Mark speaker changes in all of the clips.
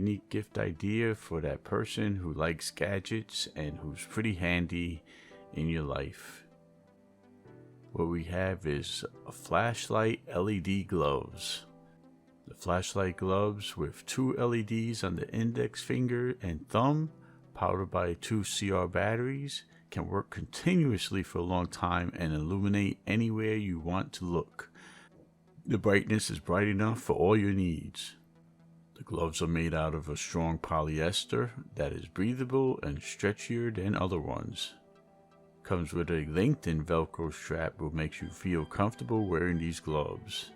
Speaker 1: neat gift idea for that person who likes gadgets and who's pretty handy in your life. What we have is a flashlight LED gloves. The flashlight gloves with 2 LEDs on the index finger and thumb, powered by 2 CR batteries, can work continuously for a long time and illuminate anywhere you want to look. The brightness is bright enough for all your needs. The gloves are made out of a strong polyester that is breathable and stretchier than other ones. Comes with a lengthened Velcro strap which makes you feel comfortable wearing these gloves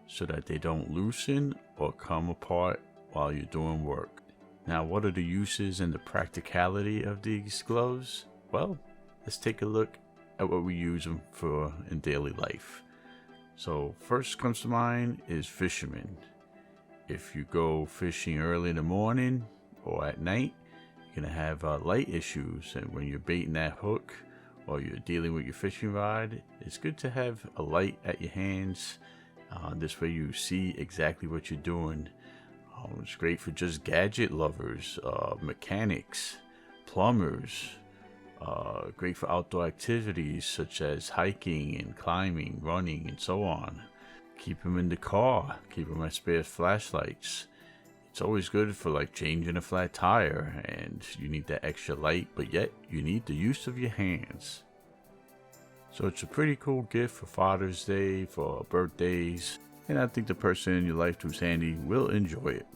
Speaker 1: so that they don't loosen or come apart while you're doing work. Now, what are the uses and the practicality of these gloves? Well, let's take a look at what we use them for in daily life. So first comes to mind is fishermen. If you go fishing early in the morning or at night, you're going to have light issues, and when you're baiting that hook or you're dealing with your fishing rod, it's good to have a light at your hands. This way you see exactly what you're doing. It's great for just gadget lovers, mechanics, plumbers. Great for outdoor activities such as hiking and climbing, running, and so on. Keep them in the car. Keep them as spare flashlights. It's always good for like changing a flat tire, and you need that extra light, but yet you need the use of your hands. So it's a pretty cool gift for Father's Day, for birthdays, and I think the person in your life who's handy will enjoy it.